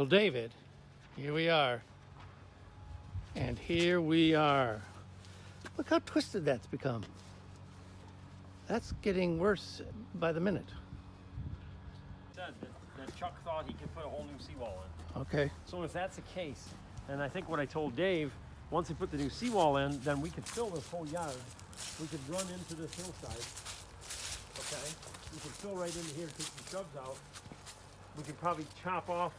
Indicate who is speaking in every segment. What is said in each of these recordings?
Speaker 1: Well, David, here we are. And here we are. Look how twisted that's become. That's getting worse by the minute.
Speaker 2: Said that Chuck thought he could put a whole new seawall in.
Speaker 1: Okay.
Speaker 2: So if that's the case, and I think what I told Dave, once he put the new seawall in, then we could fill this whole yard. We could run into this hillside. Okay? We could fill right into here, take some shrubs out. We could probably chop off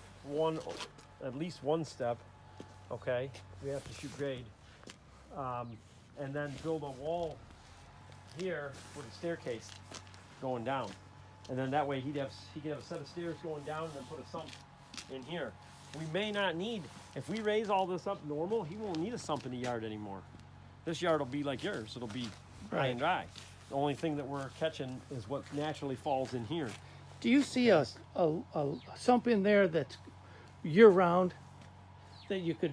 Speaker 2: at least one step. Okay? We have to shoot grade. And then build a wall here with a staircase going down. And then that way he could have a set of stairs going down and then put a sump in here. We may not need, if we raise all this up normal, he won't need a sump in the yard anymore. This yard will be like yours. It'll be high and dry. The only thing that we're catching is what naturally falls in here.
Speaker 1: Do you see a sump in there that's year-round that you could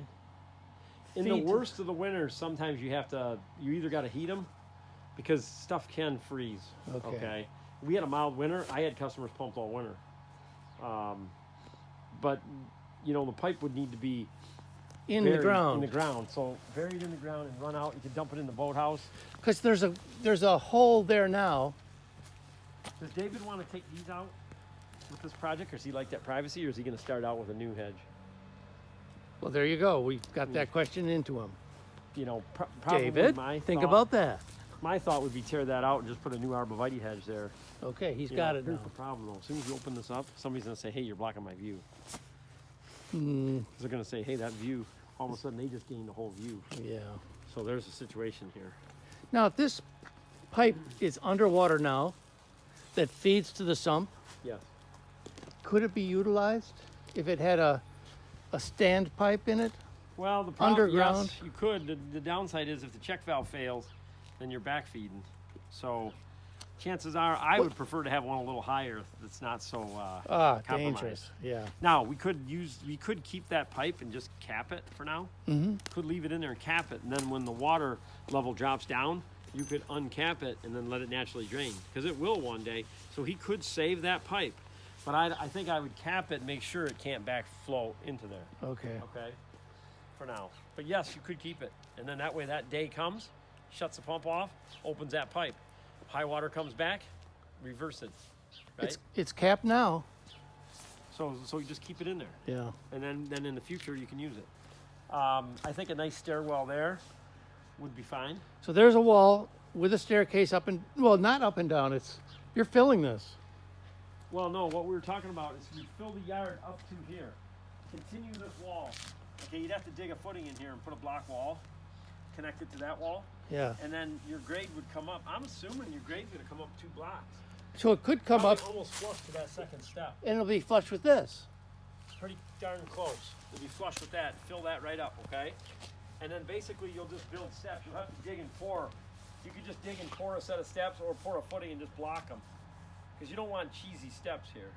Speaker 2: In the worst of the winters, sometimes you either got to heat them because stuff can freeze. Okay. We had a mild winter. I had customers pumped all winter. But, the pipe would need to be
Speaker 1: in the ground.
Speaker 2: In the ground. So buried in the ground and run out. You could dump it in the boathouse.
Speaker 1: Because there's a hole there now.
Speaker 2: Does David want to take these out with this project, or does he like that privacy, or is he going to start out with a new hedge?
Speaker 1: Well, there you go. We got that question into him.
Speaker 2: Probably
Speaker 1: David, think about that.
Speaker 2: My thought would be tear that out and just put a new arborvitae hedge there.
Speaker 1: Okay, he's got it now.
Speaker 2: Here's the problem, though. As soon as you open this up, somebody's going to say, hey, you're blocking my view.
Speaker 1: Mm.
Speaker 2: They're going to say, hey, that view, all of a sudden they just gained the whole view.
Speaker 1: Yeah.
Speaker 2: So there's a situation here.
Speaker 1: Now, if this pipe is underwater now that feeds to the sump,
Speaker 2: Yes.
Speaker 1: could it be utilized if it had a stand pipe in it?
Speaker 2: Well, the problem,
Speaker 1: Underground?
Speaker 2: yes, you could. The downside is if the check valve fails, then you're back feeding. So chances are I would prefer to have one a little higher that's not so compromised.
Speaker 1: Dangerous. Yeah.
Speaker 2: Now, we could keep that pipe and just cap it for now.
Speaker 1: Mm-hmm.
Speaker 2: Could leave it in there and cap it, and then when the water level drops down, you could uncap it and then let it naturally drain, because it will one day. So he could save that pipe, but I think I would cap it and make sure it can't backflow into there.
Speaker 1: Okay.
Speaker 2: Okay, for now. But yes, you could keep it, and then that way that day comes, shuts the pump off, opens that pipe. High water comes back, reverse it. Right?
Speaker 1: It's capped now.
Speaker 2: So you just keep it in there.
Speaker 1: Yeah.
Speaker 2: And then in the future you can use it. I think a nice stairwell there would be fine.
Speaker 1: So there's a wall with a staircase up and, well, not up and down. You're filling this.
Speaker 2: Well, no, what we were talking about is we fill the yard up to here. Continue this wall. Okay, you'd have to dig a footing in here and put a block wall, connect it to that wall.
Speaker 1: Yeah.
Speaker 2: And then your grade would come up. I'm assuming your grade's going to come up 2 blocks.
Speaker 1: So it could come
Speaker 2: Probably
Speaker 1: up
Speaker 2: almost flush to that second step.
Speaker 1: and it'll be flush with this.
Speaker 2: Pretty darn close. It'll be flush with that. Fill that right up, okay? And then basically you'll just build steps. You'll have to dig and pour. You could just dig and pour a set of steps or pour a footing and just block them. Because you don't want cheesy steps here.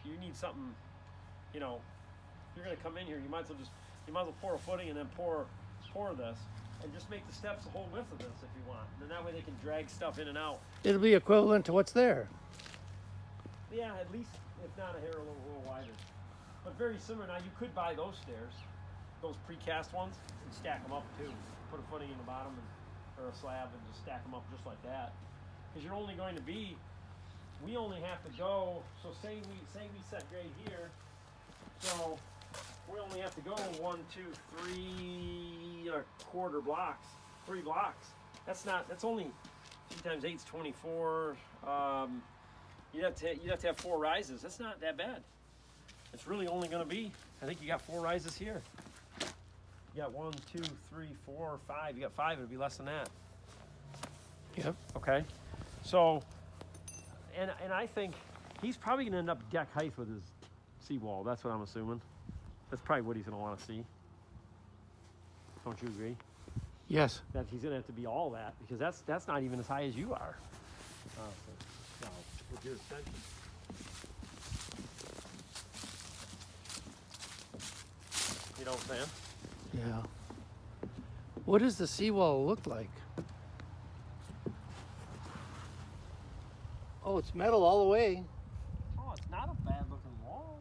Speaker 2: You need something, if you're going to come in here, you might as well pour a footing and then pour this. And just make the steps the whole width of this if you want. And then that way they can drag stuff in and out.
Speaker 1: It'll be equivalent to what's there.
Speaker 2: Yeah, at least, if not a hair, a little wider. But very similar. Now, you could buy those stairs, those precast ones, and stack them up too. Put a footing in the bottom or a slab and just stack them up just like that. Because you're only going to be, we only have to go, so say we set grade here, so we only have to go 1, 2, 3 and a quarter blocks, 3 blocks. That's only 2 times 8 is 24. You'd have to have 4 rises. That's not that bad. It's really only going to be, I think you got 4 rises here. You got 1, 2, 3, 4, 5. You got 5. It'd be less than that.
Speaker 1: Yep.
Speaker 2: Okay. So, and I think he's probably going to end up deck height with his seawall. That's what I'm assuming. That's probably what he's going to want to see. Don't you agree?
Speaker 1: Yes.
Speaker 2: That he's going to have to be all that, because that's not even as high as you are. No, with your extension. You know what I'm saying?
Speaker 1: Yeah. What does the seawall look like? Oh, it's metal all the way.
Speaker 2: Oh, it's not a bad looking wall.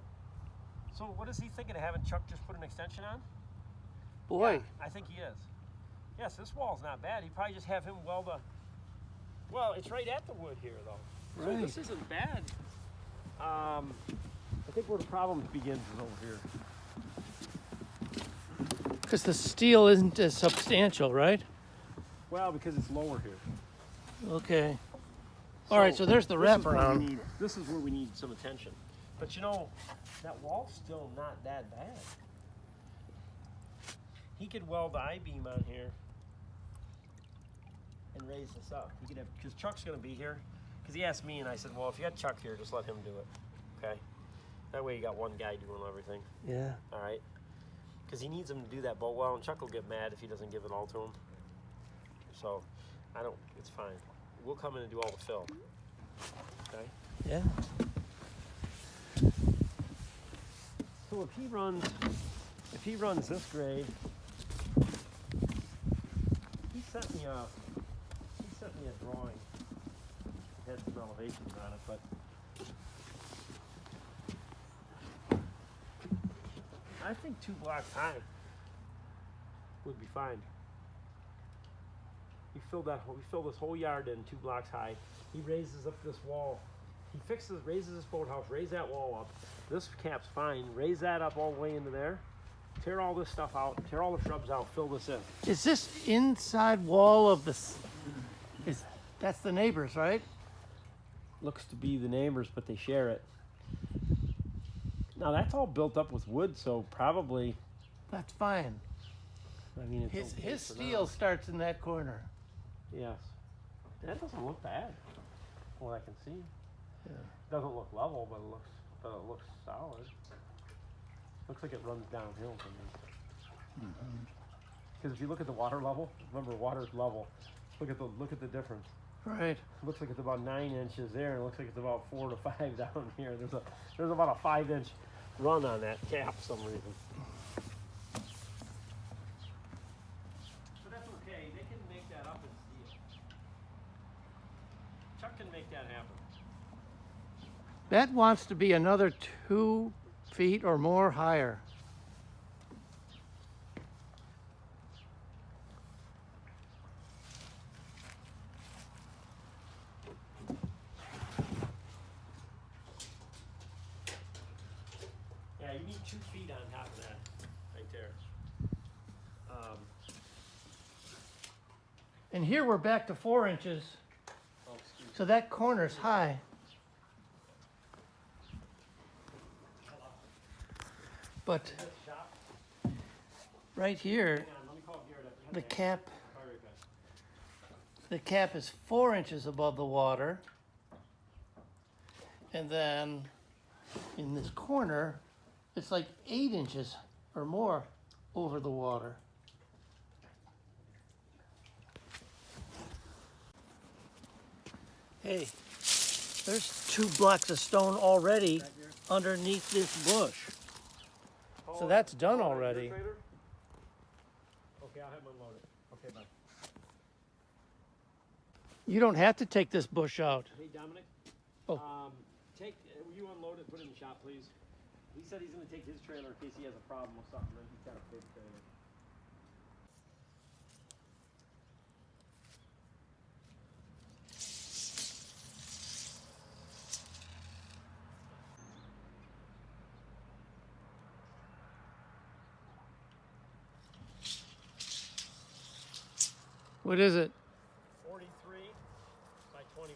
Speaker 2: So what is he thinking of having Chuck just put an extension on?
Speaker 1: Boy,
Speaker 2: Yeah, I think he is. Yes, this wall's not bad. He'd probably just have him weld a. Well, it's right at the wood here, though.
Speaker 1: Right.
Speaker 2: So this isn't bad. I think where the problem begins is over here.
Speaker 1: because the steel isn't as substantial, right?
Speaker 2: Well, because it's lower here.
Speaker 1: Okay. All right, so there's the wraparound.
Speaker 2: This is where we need some attention. But you know, that wall's still not that bad. He could weld the I-beam on here and raise this up. He could have, because Chuck's going to be here. Because he asked me, and I said, well, if you got Chuck here, just let him do it. Okay? That way you got one guy doing everything.
Speaker 1: Yeah.
Speaker 2: All right? Because he needs him to do that bolt well, and Chuck will get mad if he doesn't give it all to him. So, it's fine. We'll come in and do all the fill. Okay?
Speaker 1: Yeah.
Speaker 2: So if he runs this grade, he sent me a drawing. It had some elevations on it, but I think 2 blocks high would be fine. We fill this whole yard in 2 blocks high. He raises up this wall. He raises this boathouse, raise that wall up. This cap's fine. Raise that up all the way into there. Tear all this stuff out. Tear all the shrubs out. Fill this in.
Speaker 1: Is this inside wall of the? That's the neighbors, right?
Speaker 2: Looks to be the neighbors, but they share it. Now that's all built up with wood, so probably.
Speaker 1: That's fine.
Speaker 2: I mean, it's okay
Speaker 1: His
Speaker 2: for
Speaker 1: steel
Speaker 2: now.
Speaker 1: starts in that corner.
Speaker 2: Yes. That doesn't look bad, from what I can see.
Speaker 1: Yeah.
Speaker 2: It doesn't look level, but it looks solid. Looks like it runs downhill from me. Because if you look at the water level, remember water's level. Look at the difference.
Speaker 1: Right.
Speaker 2: It looks like it's about 9 inches there, and it looks like it's about 4 to 5 down here. There's about a 5-inch run on that cap for some reason. But that's okay. They can make that up in steel. Chuck can make that happen.
Speaker 1: That wants to be another 2 feet or more higher.
Speaker 2: Yeah, you need 2 feet on top of that, right there.
Speaker 1: And here we're back to 4 inches,
Speaker 2: Oh, excuse me.
Speaker 1: so that corner's high. But
Speaker 2: Shop.
Speaker 1: right here,
Speaker 2: Hang on, let me call Garrett up.
Speaker 1: the cap,
Speaker 2: All right, guys.
Speaker 1: the cap is 4 inches above the water. And then in this corner, it's like 8 inches or more over the water. Hey, there's 2 blocks of stone already underneath this bush. So that's done already.
Speaker 2: Okay, I'll have them unload it. Okay, bye.
Speaker 1: You don't have to take this bush out.
Speaker 2: Hey, Dominic.
Speaker 1: Oh.
Speaker 2: Will you unload it, put it in the shop, please? He said he's going to take his trailer in case he has a problem with something. Then he's got a big trailer.
Speaker 1: What is it?
Speaker 2: 43 by 21.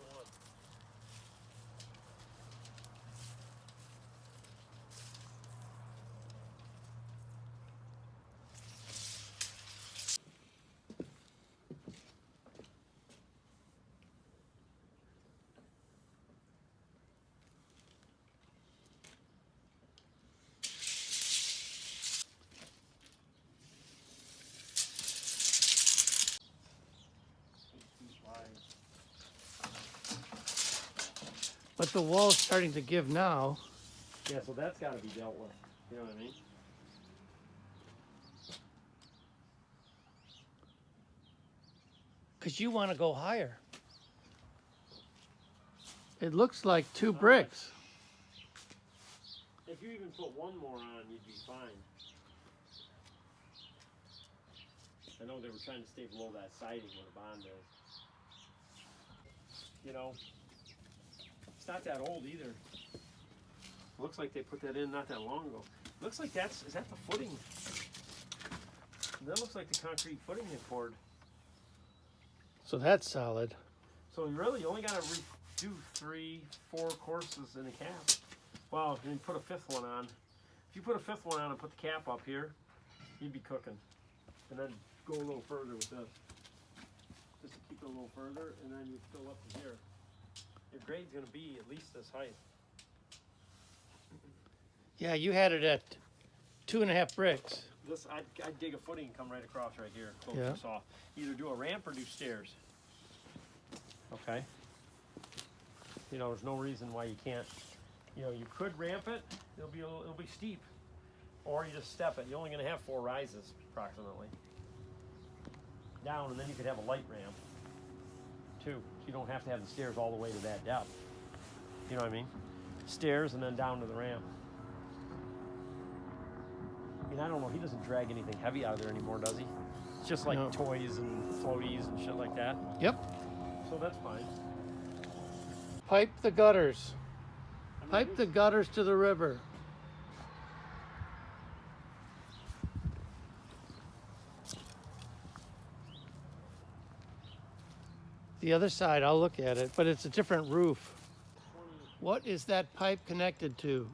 Speaker 1: But the wall's starting to give now.
Speaker 2: Yeah, so that's got to be dealt with. You know what I mean?
Speaker 1: Because you want to go higher. It looks like 2 bricks.
Speaker 2: If you even put one more on, you'd be fine. I know they were trying to stay below that siding where the bond is. You know, it's not that old either. Looks like they put that in not that long ago. Looks like is that the footing? That looks like the concrete footing they poured.
Speaker 1: So that's solid.
Speaker 2: So you only got to do 3, 4 courses in a cap. Well, you put a 5th one on. If you put a 5th one on and put the cap up here, you'd be cooking. And then go a little further with this. Just to keep it a little further, and then you fill up to here. Your grade's going to be at least this height.
Speaker 1: Yeah, you had it at 2.5 bricks.
Speaker 2: This, I'd dig a footing and come right across right here, close
Speaker 1: Yeah.
Speaker 2: this off. Either do a ramp or do stairs. Okay? You know, there's no reason why you can't. You know, you could ramp it. It'll be steep, or you just step it. You're only going to have 4 rises approximately down, and then you could have a light ramp too. So you don't have to have the stairs all the way to that depth. You know what I mean? Stairs and then down to the ramp. I mean, I don't know. He doesn't drag anything heavy out of there anymore, does he? It's just like
Speaker 1: No.
Speaker 2: toys and floaties and shit like that.
Speaker 1: Yep.
Speaker 2: So that's fine.
Speaker 1: Pipe the gutters.
Speaker 2: I mean,
Speaker 1: Pipe the gutters to the river. The other side, I'll look at it, but it's a different roof.
Speaker 2: 20,
Speaker 1: What is that pipe connected to?